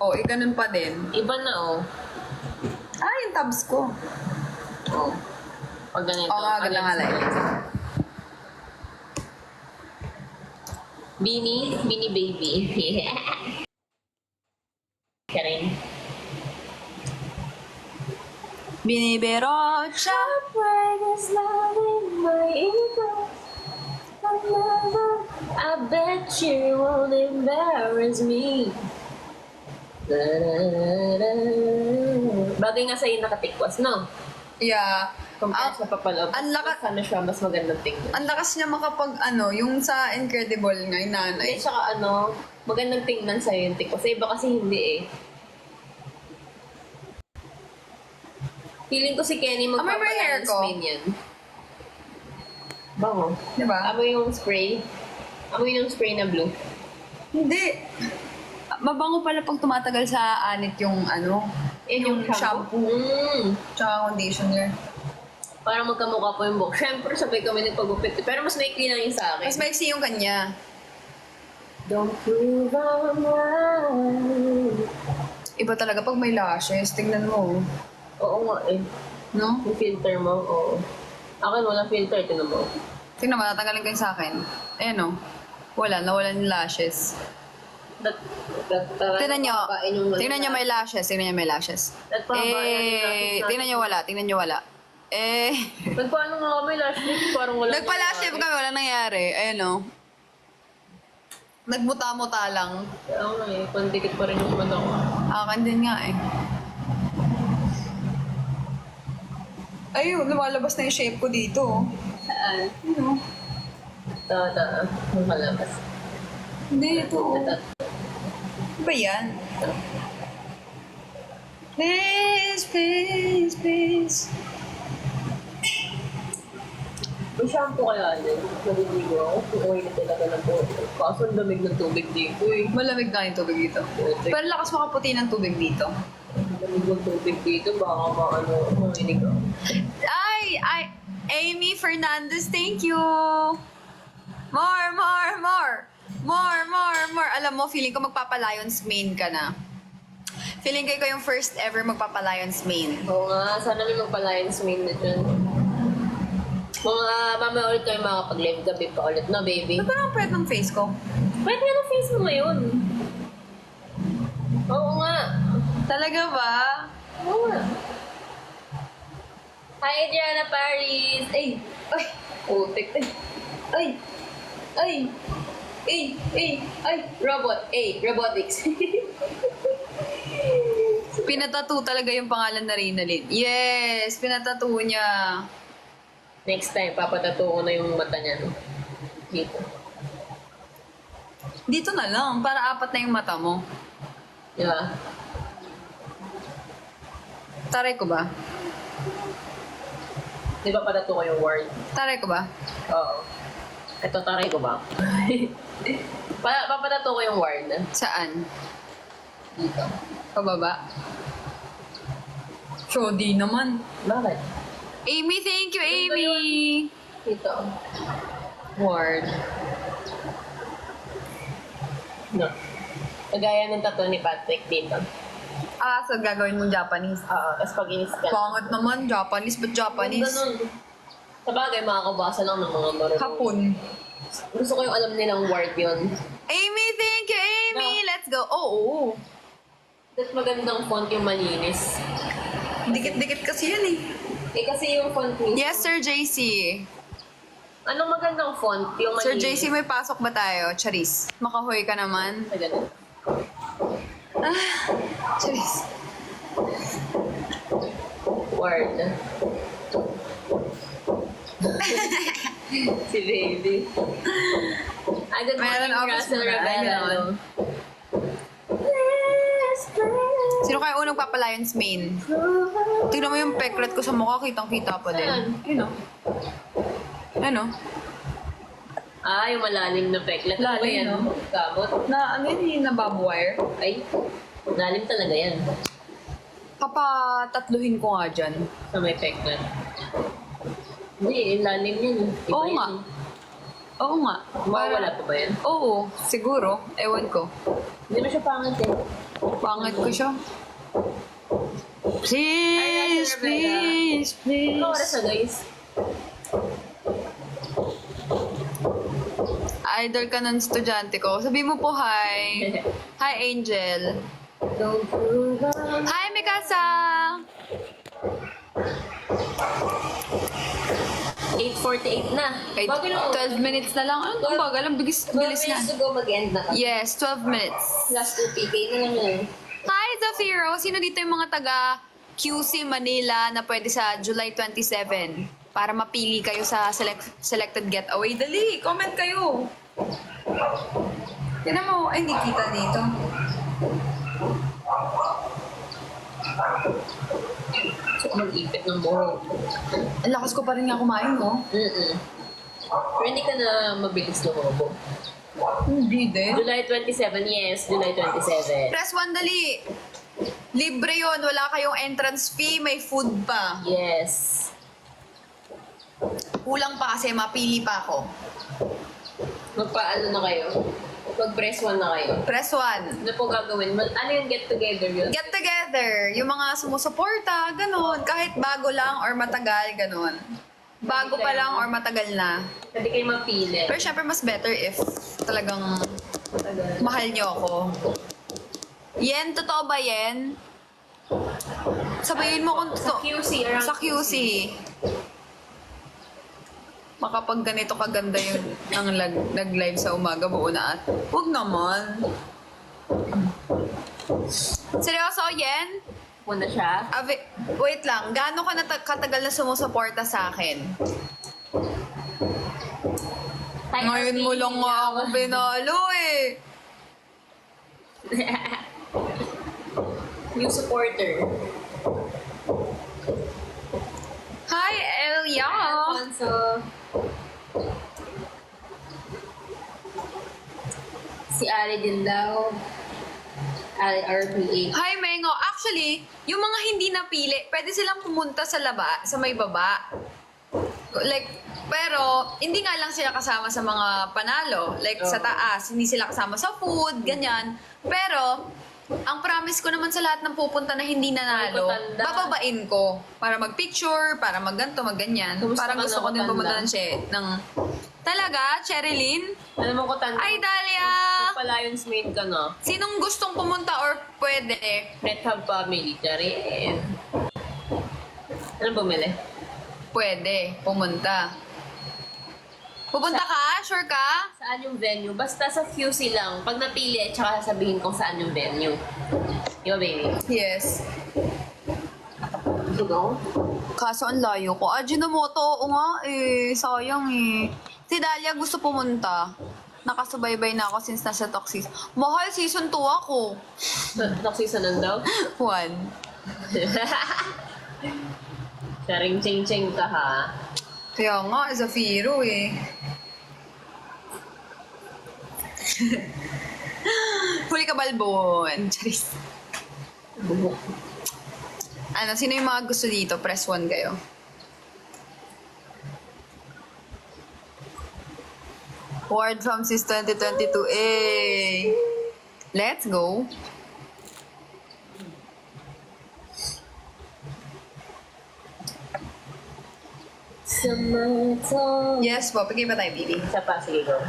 Oh, ganun pa din. Iba na, oh. Ah, yung tabs ko. Oh. Pag ganito. Oo nga, ganda nga like. Beanie baby. Karin. Binibero siya. I bet you won't embarrass me. Bagay nga sa'yo nakatikwas, no? Yeah. Compare sa papalab. ang laka- Sana siya mas magandang tingnan. Ang lakas niya makapag yung sa Incredible nga, yung nanay. Hindi, tsaka magandang tingnan sa'yo yung tikwas. Sa iba kasi hindi eh. Feeling ko si Kenny Amoy mo yung hair magpapalayang ko. Spain yan. Bango. Diba? Amoy yung spray. Amoy yung spray na blue. Hindi. Mabango pala pag tumatagal sa anit yung yung shampoo. Tsaka conditioner. Parang magkamukha po yung buhok. Siyempre, sabay kami nagpagupit. Pero mas maikli lang yung sa akin. Mas maiksi yung kanya. Don't prove I'm right. Iba talaga pag may lashes. Tingnan mo. Oo nga eh. No? Yung filter mo, oo. Akin wala filter, tinan mo. Tingnan mo, tatanggalin kayo sa akin. Ayan o. Wala, nawalan yung lashes. Tingnan nyo. Tingnan nyo may lashes. Tingnan nyo may lashes. Tingnan nyo wala. Tingnan nyo wala. Nagpaano nga kami last week? Parang wala. Nagpa-lash kami, wala nangyari. Ayan o. Nagmuta-muta lang. Oo nga eh. Pandikit pa rin yung mata ko. Akin din nga eh. Ayun, lumalabas na yung shape ko dito. Saan? Ano? Tata. Yung kalabas. Hindi, ito. Ano ba yan? Please, please, please. May shampoo kaya din. Naliligo ako. Uwi na talaga ng buhok. Kaso ang lamig ng tubig dito eh. Malamig na yung tubig dito. Pero lakas makaputi ng tubig dito. Lamig ng tubig dito. Baka manginig ako. Ay! Amy Fernandez, thank you! More, more, more! More, more, more! Alam mo, feeling ko magpapa-Lions main ka na. Feeling ko ikaw yung first ever magpapa-Lions main. Oo nga. Sana may magpa-Lions main na dyan. Mamaya ulit kayo makapag-live gabi pa ulit na, baby. Ba't parang pwede ng face ko? Pwede nga ng face mo ngayon. Oo nga. Talaga ba? Oo nga. Hi, Adriana Paris! Ay! Ay! Putik! Ay! Ay! Ay! Ay! Ay! Ay! Robot! Ay! Robotics! Pinatattoo talaga yung pangalan na Reynalyn. Yes! Pinatattoo niya. Next time, papatato ko na yung mata niya. No? Dito. Dito na lang, para 4 na yung mata mo. Di ba? Taray ko ba? Di ba patato ko yung word? Taray ko ba? Oo. Ito, taray ko ba? Papatato ko yung word. Saan? Dito. Pababa? Shodi naman. Bakit? Amy, thank you, Amy! Dito. Word. No. Kagaya ng tattoo ni Patrick dito. Ah, so gagawin mong Japanese. Oo. Tapos pag in-scan. Pangit naman, Japanese. Ba't Japanese? Ganun. Sa bagay, makakabasa lang ng mga marunong. Hapon. Gusto ko yung alam nilang word yun. Amy, thank you, Amy! No. Let's go. Oo. Tapos magandang font yung malinis. Dikit-dikit kasi yan eh. Eh kasi yung font mismo. Yes, Sir JC. Anong magandang font? Yung Sir malinis. JC, may pasok ba tayo? Charis. Makahoy ka naman. Sa ganun. Charis. Word. Si baby. Ay, good Meron morning, office Russell mo na. Ravelo. Ayun. Sino kaya unang papa-Lions main? Tignan mo yung pekret ko sa mukha, kitang-kita pa din. Saan? Yun o. Ano? Ah, yung malalim na peklat. Ano ba Lalim, yan? no? Gamot. Na ano yun yung nababwire? Ay, lalim talaga yan. Papatatluhin ko nga dyan. Sa may peklat. Hindi, lalim yan. Iba Oo yan. nga. Oo nga. Mawawala pa ba yan? Oo, siguro. Ewan ko. Hindi mo siya pangit eh. Pangit ko siya. Please, please, please. Ano oras na, guys? Idol ka ng estudyante ko. Sabi mo po hi. Hi, Angel. Don't you run. Hi, Mikasa! 8:48 na. Ay, Bago lang. 12 minutes na lang. Ano ang bagal? Ang bilis, 12 bilis na. minutes to go, mag-end na kami. Yes, 12 minutes. Last 2 PK na lang yun. Hi, Zafiro! Sino dito yung mga taga QC Manila na pwede sa July 27 para mapili kayo sa selected getaway? Dali, comment kayo. Tignan mo, ay hindi kita dito. So, mag-ipit ng buhok. Ang lakas ko pa rin nga kumain, no? Pero hindi ka na mabilis lumobo. Hindi din. July 27, yes. July 27. Press 1, dali. Libre yon, wala kayong entrance fee, may food pa. Yes. Kulang pa kasi mapili pa ako. Magpaano na kayo? Mag-press 1 na kayo. Press 1. Ano po gagawin? Ano yung get-together yun? Get together, yung mga sumusuporta, ganun. Kahit bago lang or matagal, ganun. Bago pa lang or matagal na. Pwede kayo mapili. Pero syempre mas better if talagang mahal nyo ako. Yen, totoo ba yen? Sabayin mo kung Sa totoo. QC, around Sa QC. Makapag ganito kaganda yung nag-live sa umaga, buo na at. Huwag naman. Seryoso, yen? Muna siya. Wait lang, gaano ka katagal na sumusuporta sa akin? Ngayon mo lang nga ako binalo eh. New supporter. Hi, Elia! Alfonso. Si Ali din daw. Ali RPA. Hi, Mengo. Actually, yung mga hindi napili, pwede silang pumunta sa sa may baba. Like, pero, hindi nga lang sila kasama sa mga panalo. Like, sa taas, hindi sila kasama sa food, ganyan. Pero, ang promise ko naman sa lahat ng pupunta na hindi nanalo, Matanda. bababain ko. Para mag-picture, para mag-ganto, mag-ganyan. Kamusta Parang ka gusto na, ko din matanda? pumunta ng Talaga? Cherilyn? Alam mo ko tanda. Ay, Dalia! Palations made ka na. Sinong gustong pumunta or pwede? Red Hub Family. Charin. Anong bumili? Pwede, pumunta. Pupunta ka? Sure ka? Saan yung venue? Basta sa QC lang. Pag napili, tsaka sabihin kung saan yung venue. Di ba, baby? Yes. Tugaw? Kaso ang layo ko. Ajinomoto, oo nga eh. Sayang eh. Si Dalia gusto pumunta. Nakasubaybay na ako since nasa Toxis. Mahal, season 2 ako. Naksisanan daw? 1. Charing ching-ching ka ha. Kaya nga, Zafiro eh. Huli ka balbon. Charis. Bubuk. Ano, sino yung mga gusto dito? Press 1 kayo. Ward from Sis 2022. Eh. Let's go. Summertime. Yes po, pagay pa tayo, baby. Isa pa, sige go.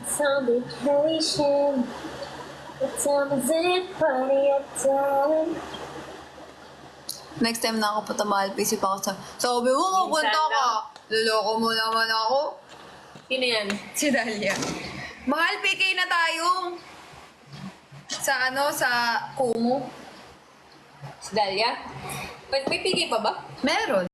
Some vacation. What time is it? Party at time. Next time na ako punta mahal, isip ako sa... Sabi mo, pupunta Minsan ka. Luloko mo naman ako. Sino yan? Si Dalia. Mahal, PK na tayo. Sa ano, sa Kumu. Si Dalia? May pigay pa ba? Meron.